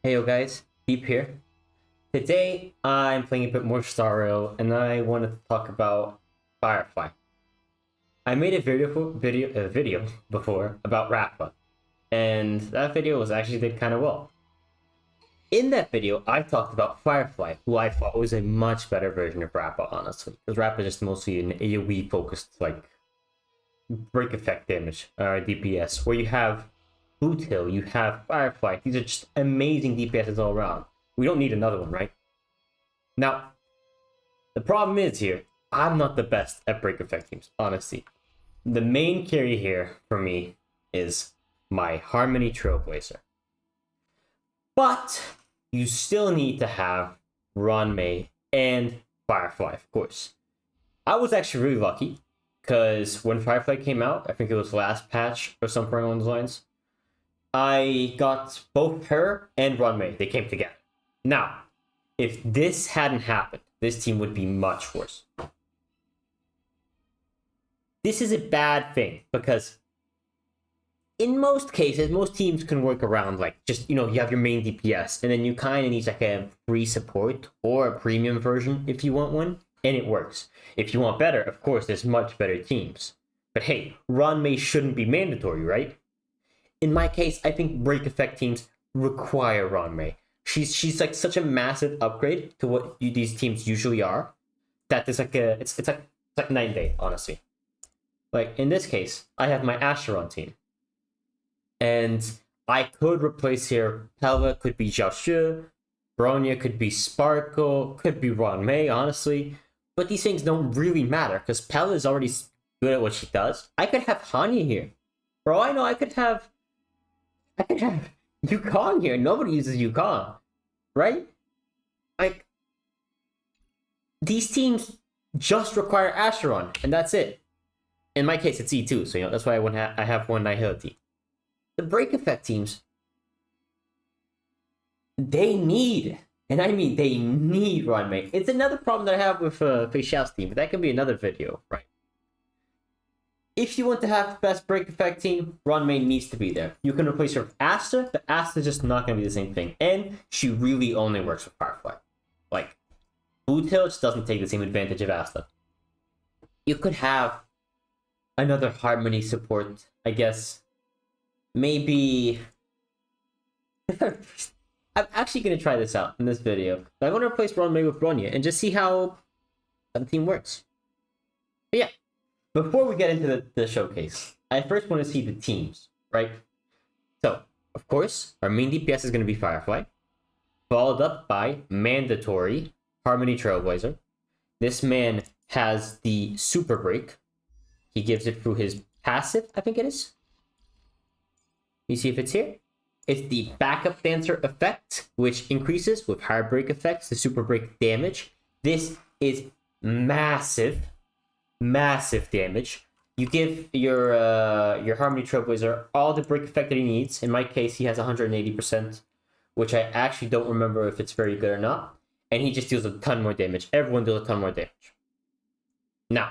Hey yo guys, Deep here. Today I'm playing a bit more Star Rail and I wanted to talk about Firefly. I made a video before about Rappa, and that video was actually did kind of well. In that video, I talked about Firefly, who I thought was a much better version of Rappa, honestly. Because Rappa is just mostly an AoE focused, like, break effect damage, DPS, where you have Boot Hill, you have Firefly. These are just amazing DPSs all around. We don't need another one, right? Now, the problem is here, I'm not the best at break effect teams, honestly. The main carry here for me is my Harmony Trailblazer. But you still need to have May and Firefly, of course. I was actually really lucky because when Firefly came out, I think it was last patch or something along those lines, I got both her and May. They came together. Now, if this hadn't happened, this team would be much worse. This is a bad thing because in most cases, most teams can work around, like, just, you have your main DPS, and then you kind of need like a free support or a premium version if you want one, and it works. If you want better, of course, there's much better teams. But hey, May shouldn't be mandatory, right? In my case, I think break effect teams require May. She's like such a massive upgrade to what these teams usually are, that there's like it's like night and day, honestly. Like in this case, I have my Acheron team. And I could replace here Pella, could be Xiaoxue, Bronya could be Sparkle, could be May, honestly. But these things don't really matter because Pella is already good at what she does. I could have Hanya here. For all I know, I could have Yukon here. Nobody uses Yukon, right? Like, these teams just require Acheron, and that's it. In my case, it's E2, so that's why I have one Nihility. The break effect teams, they need, and I mean they need May. It's another problem that I have with Fei Xiao's team, but that can be another video, right? If you want to have the best break effect team, May needs to be there. You can replace her with Asta, but Asta's just not going to be the same thing. And she really only works with Firefly. Like, Boot Hill just doesn't take the same advantage of Asta. You could have another Harmony support, I guess. Maybe... I'm actually going to try this out in this video. I want to replace May with Bronya and just see how the team works. But yeah. Before we get into the showcase, I first want to see the teams, right? So, of course, our main DPS is going to be Firefly, followed up by mandatory Harmony Trailblazer. This man has the Super Break. He gives it through his passive, I think it is. You see if it's here? It's the Backup Dancer effect, which increases with higher break effects, the Super Break damage. This is massive damage. You give your Harmony Trailblazer all the break effect that he needs. In my case, he has 180%, which I actually don't remember if it's very good or not. And he just deals a ton more damage. Everyone deals a ton more damage. Now,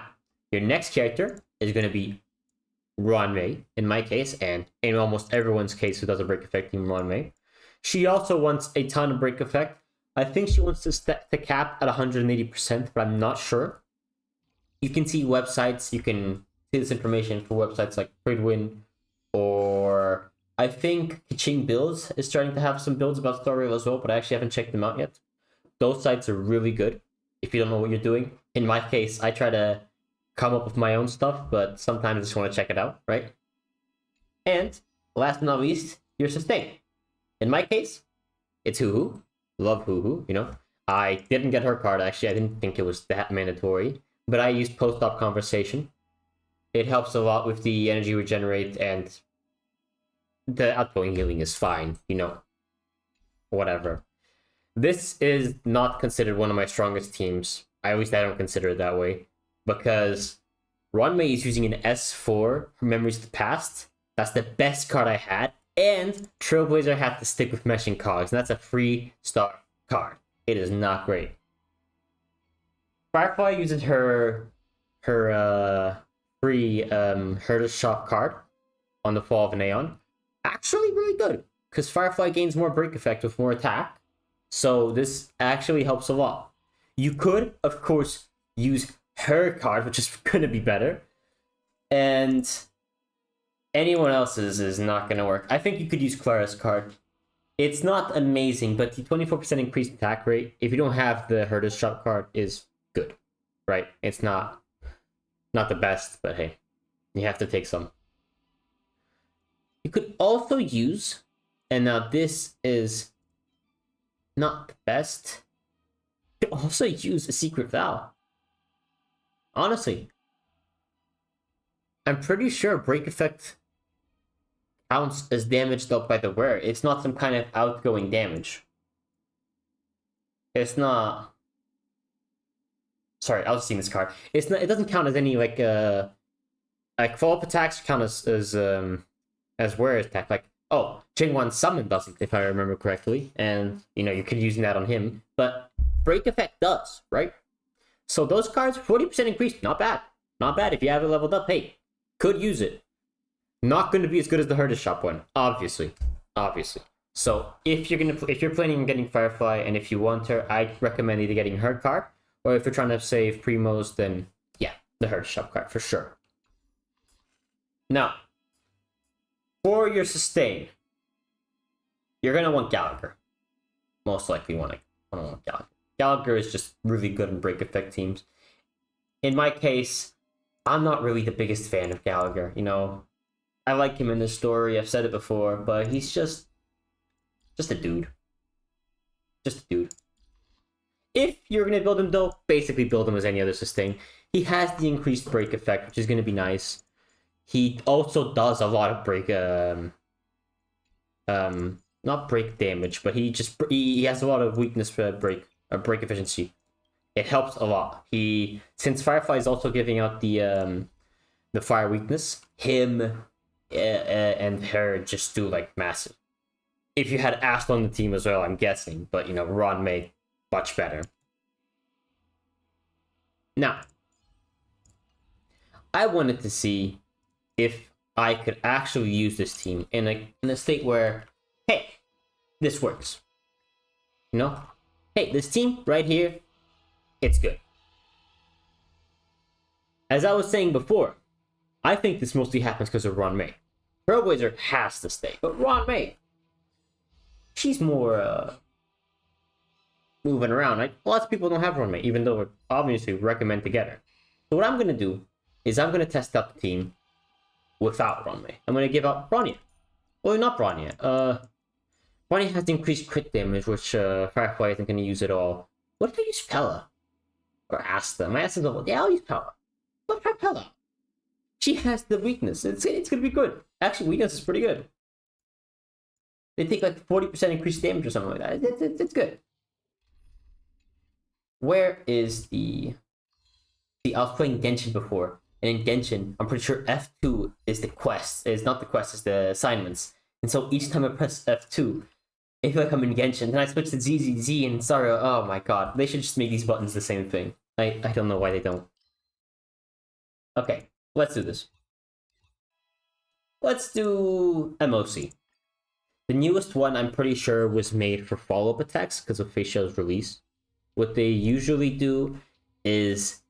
your next character is going to be May, in my case, and in almost everyone's case who does a break effect team, May. She also wants a ton of break effect. I think she wants to cap at 180%, but I'm not sure. You can see websites, you can see this information for websites like Prydwen, or I think Kaching Builds is starting to have some builds about Star Rail as well, but I actually haven't checked them out yet. Those sites are really good if you don't know what you're doing. In my case, I try to come up with my own stuff, but sometimes I just want to check it out, right? And last but not least, your sustain. In my case, it's Hoo-Hoo. Love Hoo-Hoo, I didn't get her card, actually. I didn't think it was that mandatory. But I use post-op conversation. It helps a lot with the energy regenerate, and the outgoing healing is fine, whatever. This is not considered one of my strongest teams. At least I don't consider it that way. Because May is using an S4 for Memories of the Past. That's the best card I had. And Trailblazer had to stick with Meshing Cogs, and that's a 3-star card. It is not great. Firefly uses her free Herder's Shop card on the Fall of an Aeon. Actually really good. because Firefly gains more break effect with more attack. So this actually helps a lot. You could, of course, use her card, which is going to be better. And anyone else's is not going to work. I think you could use Clara's card. It's not amazing, but the 24% increased attack rate, if you don't have the Herder's Shop card, is good, right? It's not the best, but hey, you have to take some. You could also use, and now this is not the best, you could also use a Secret Vow. Honestly, I'm pretty sure break effect counts as damage dealt by the wearer. It's not some kind of outgoing damage. It's not. Sorry, I was seeing this card. It's not. It doesn't count as any like follow-up attacks count as wearer's attack. Like, oh, Jingwan's summon doesn't, if I remember correctly, and you could use that on him. But break effect does, right? So those cards, 40% increase, not bad. Not bad if you have it leveled up. Hey, could use it. Not going to be as good as the Herder's Shop one, obviously. So if you're planning on getting Firefly, and if you want her, I'd recommend either getting her card, or if you're trying to save Primos, then yeah, the Herder's Shop card for sure. Now, for your sustain, you're gonna want Gallagher. Most likely want Gallagher. Gallagher is just really good in break effect teams. In my case, I'm not really the biggest fan of Gallagher. I like him in this story. I've said it before, but he's just a dude. Just a dude. If you're gonna build him though, basically build him as any other sustain. He has the increased break effect, which is gonna be nice. He also does a lot of break, not break damage, but he has a lot of weakness for break efficiency. It helps a lot. Since Firefly is also giving out the fire weakness, him and her just do like massive. If you had Ashl on the team as well, I'm guessing, but Ron made much better. Now, I wanted to see if I could actually use this team in a state where, hey, this works. Hey, this team right here, it's good. As I was saying before, I think this mostly happens because of Ron May. Trailblazer has to stay, but Ron May, she's more moving around. Lots of people don't have Ron May, even though I obviously recommend to get her. So what I'm going to do is I'm going to test out the team without Ron May. I'm going to give out Bronya. Well, not Bronya. Bronya has increased crit damage, which Firefly isn't going to use at all. What if I use Pella? Or Asta? My Asta's level. Yeah, I'll use Pella. Let's try Pella. She has the weakness. It's going to be good. Actually, weakness is pretty good. They take like 40% increased damage or something like that. It's good. Where is the... See, I was playing Genshin before. And in Genshin, I'm pretty sure F2 is the quest. It's not the quest, it's the assignments. And so each time I press F2, I feel like I'm in Genshin. Then I switch to ZZZ and sorry, oh my god. They should just make these buttons the same thing. I don't know why they don't. Okay, let's do this. Let's do MOC. The newest one, I'm pretty sure, was made for follow-up attacks because of Facial's release. What they usually do is,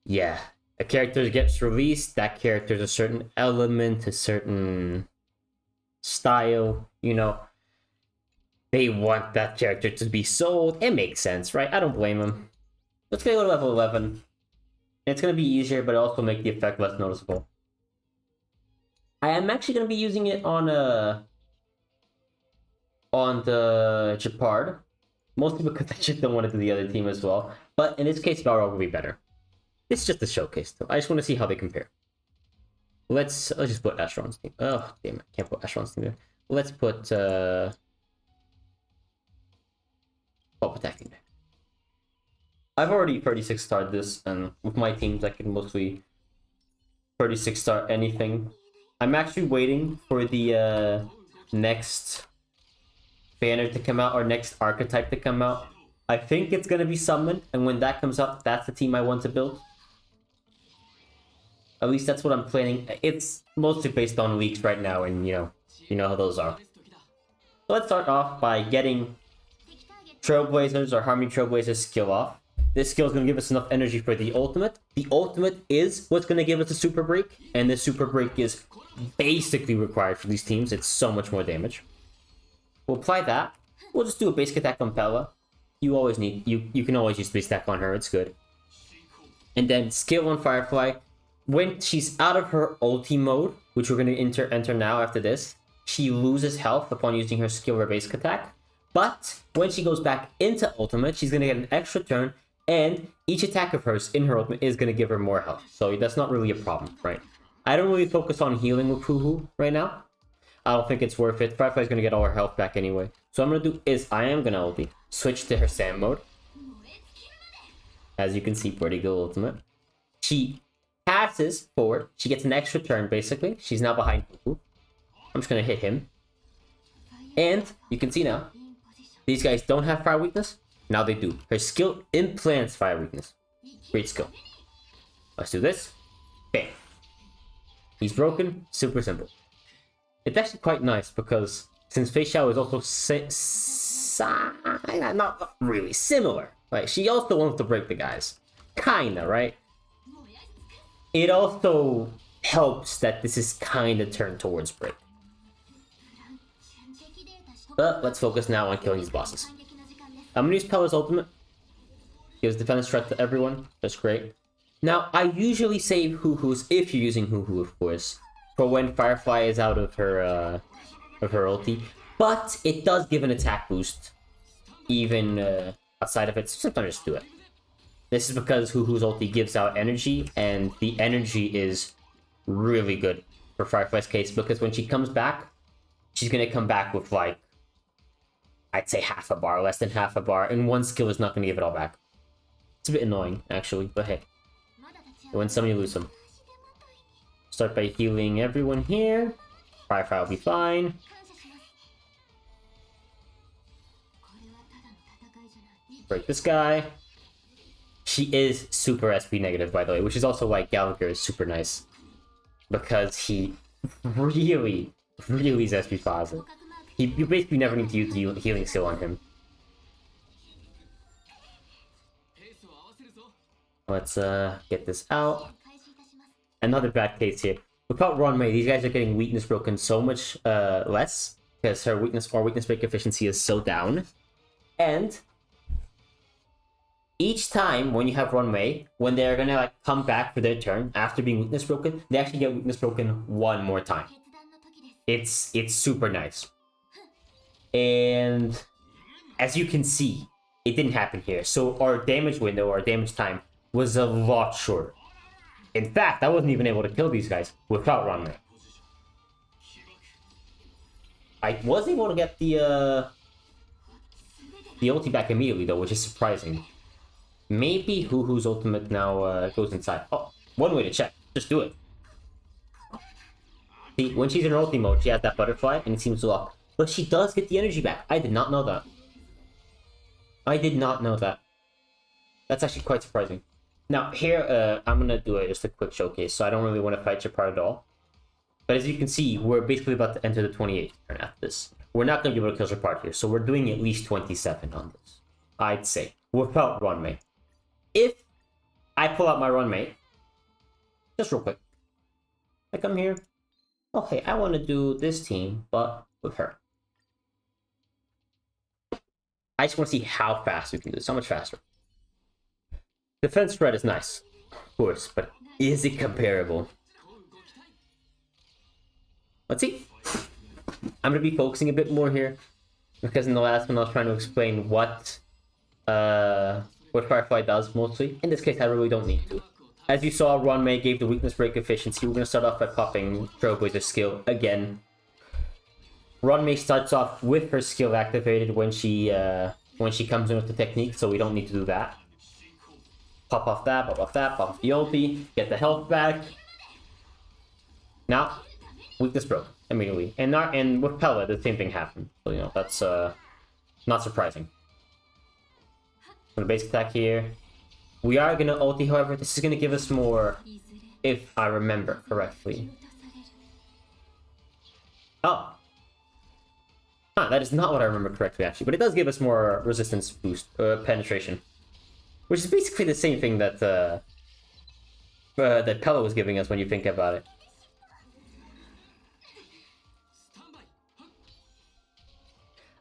yeah, a character gets released, that character's a certain element, a certain style, they want that character to be sold. It makes sense, right? I don't blame them. Let's go to level 11. It's going to be easier, but also make the effect less noticeable. I am actually going to be using it on the Japard, mostly because I just don't want to do the other team as well. But in this case, Balrog will be better. It's just a showcase, though. I just want to see how they compare. Let's just put Asheron's team. Oh, damn it. Can't put Asheron's team there. Let's put Pulp attacking there. I've already 36 starred this, and with my teams I can mostly 36 star anything. I'm actually waiting for the next banner to come out, or next archetype to come out. I think it's gonna be summoned, and when that comes up, that's the team I want to build. At least that's what I'm planning. It's mostly based on leaks right now, and you know how those are. So let's start off by getting Trailblazers or Harmony Trailblazers skill off. This skill is going to give us enough energy for the ultimate. The ultimate is what's going to give us a super break, and the super break is basically required for these teams. It's so much more damage. We'll apply that. We'll just do a basic attack on Pella. You always need, you can always use basic attack on her, it's good. And then skill on Firefly. When she's out of her ulti mode, which we're going to enter now after this, she loses health upon using her skill or basic attack. But when she goes back into ultimate, she's going to get an extra turn, and each attack of hers in her ultimate is going to give her more health. So that's not really a problem, right? I don't really focus on healing with Hoo-Hoo right now. I don't think it's worth it. Firefly's going to get all her health back anyway. So what I'm going to do is I am going to ulti. Switch to her Sam mode. As you can see, pretty good ultimate. She passes forward. She gets an extra turn, basically. She's now behind Hoo-Hoo. I'm just going to hit him. And you can see now, these guys don't have fire weakness. Now they do. Her skill implants fire weakness. Great skill. Let's do this. Bam. He's broken. Super simple. It's actually quite nice because since Fei Xiao is also not really similar. Like, she also wants to break the guys. Kinda, right? It also helps that this is kinda turned towards break. But let's focus now on killing these bosses. I'm gonna use Pella's ultimate. Gives defense threat to everyone. That's great. Now, I usually save Hoo-Hoo's, if you're using Hoo-Hoo, of course, for when Firefly is out of her ulti. But it does give an attack boost, even outside of it. So sometimes just do it. This is because Hoo-Hoo's ulti gives out energy, and the energy is really good for Firefly's case, because when she comes back, she's gonna come back with, like, I'd say half a bar, less than half a bar, and one skill is not gonna give it all back. It's a bit annoying, actually, but hey. You win some, you lose some. Start by healing everyone here. Firefly will be fine. Break this guy. She is super SP negative, by the way, which is also why Gallagher is super nice. Because he really is SP positive. You basically never need to use the healing skill on him. Let's get this out. Another bad case here. Without Runway, these guys are getting weakness broken so much less, because her weakness break efficiency is so down. And each time when you have Runway, when they're gonna like come back for their turn after being weakness broken, they actually get weakness broken one more time. It's super nice. And as you can see, it didn't happen here. So our damage window, our damage time, was a lot shorter. In fact, I wasn't even able to kill these guys without Runway. I was able to get the ulti back immediately though, which is surprising. Maybe Hoo-Hoo's ultimate now goes inside. Oh, one way to check. Just do it. See, when she's in her ulti mode, she has that butterfly and it seems to lock. But she does get the energy back. I did not know that. I did not know that. That's actually quite surprising. Now, here, I'm going to do just a quick showcase, so I don't really want to fight your part at all. But as you can see, we're basically about to enter the 28th turn after this. We're not going to be able to kill your part here, so we're doing at least 27 on this. I'd say, without Runmate. If I pull out my Runmate, just real quick, I come here, oh hey, I want to do this team, but with her. I just want to see how fast we can do this, how much faster. Defense spread is nice, of course, but is it comparable? Let's see. I'm going to be focusing a bit more here, because in the last one I was trying to explain what Firefly does mostly. In this case, I really don't need to. As you saw, Runmei gave the weakness break efficiency. We're going to start off by popping Trailblazer's skill again. Runmei starts off with her skill activated when she comes in with the technique, so we don't need to do that. Pop off that, pop off the ulti, get the health back. Now, weakness broke immediately. And with Pella, the same thing happened. So, you know, that's not surprising. Gonna basic attack here. We are gonna ulti, however, this is gonna give us more, if I remember correctly. Oh. Huh, that is not what I remember correctly, actually. But it does give us more resistance boost, penetration. Which is basically the same thing that, that Pella was giving us when you think about it.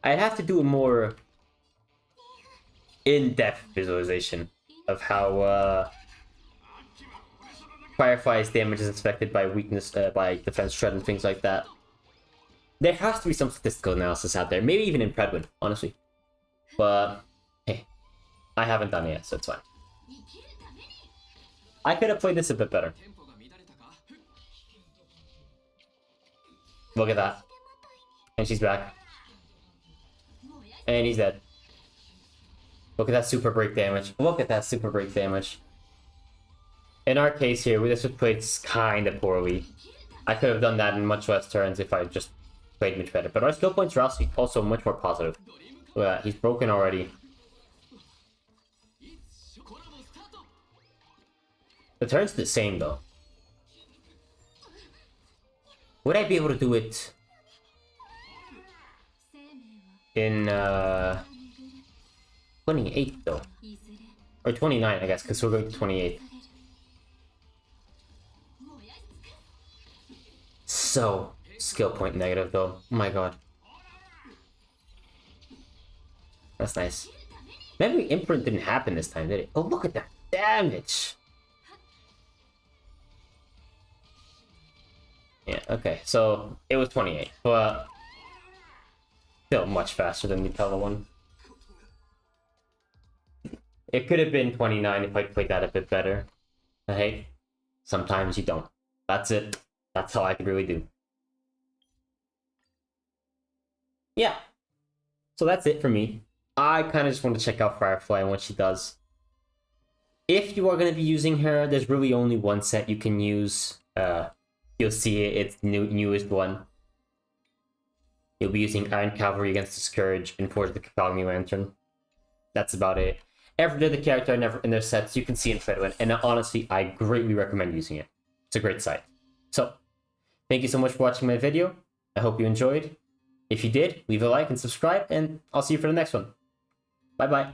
I'd have to do a more in-depth visualization of how, Firefly's damage is affected by weakness, by defense shred and things like that. There has to be some statistical analysis out there, maybe even in Prydwen, honestly. But, hey, I haven't done it yet, so it's fine. I could have played this a bit better. Look at that. And she's back. And he's dead. Look at that super break damage. Look at that super break damage. In our case here, this was played kind of poorly. I could have done that in much less turns if I just played much better. But our skill points are also much more positive. Look at that, he's broken already. The turn's the same though. Would I be able to do it in 28 though? Or 29, I guess, because we're going to 28. So, skill point negative though. Oh my god. That's nice. Memory imprint didn't happen this time, did it? Oh, look at that damage! Yeah, okay, so it was 28, but still much faster than the Pella one. It could have been 29 if I played that a bit better. But hey, sometimes you don't. That's it. That's all I could really do. Yeah. So that's it for me. I kind of just want to check out Firefly and what she does. If you are going to be using her, there's really only one set you can use. You'll see it, it's newest one. You'll be using Iron Cavalry against the Scourge and Forge the Cavalry Lantern. That's about it. Every other character in their sets you can see in Prydwen, and honestly, I greatly recommend using it. It's a great site. So, thank you so much for watching my video. I hope you enjoyed. If you did, leave a like and subscribe, and I'll see you for the next one. Bye-bye.